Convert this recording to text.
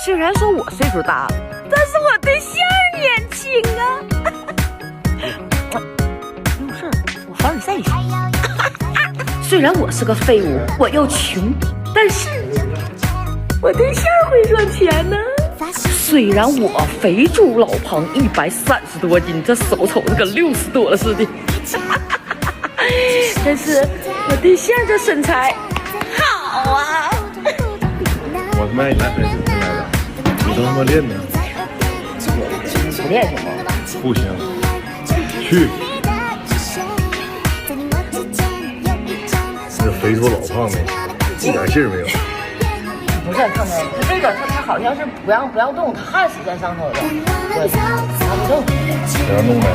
虽然说我岁数大，但是我对象年轻啊。没有事儿，我凡尔赛一下。虽然我是个废物，我又穷，但是我对象会赚钱呢。虽然我肥猪老胖，130多斤，这手瞅着跟60多了似的，但是我对象这身材好啊。我他妈你来粉丝来的，你都他妈练呢？不练行吗？不行，去。那肥猪老胖的，一点劲儿没有。不是他们，他这个他好像是不让动，他焊死在上头的，对，他不动。怎样弄的？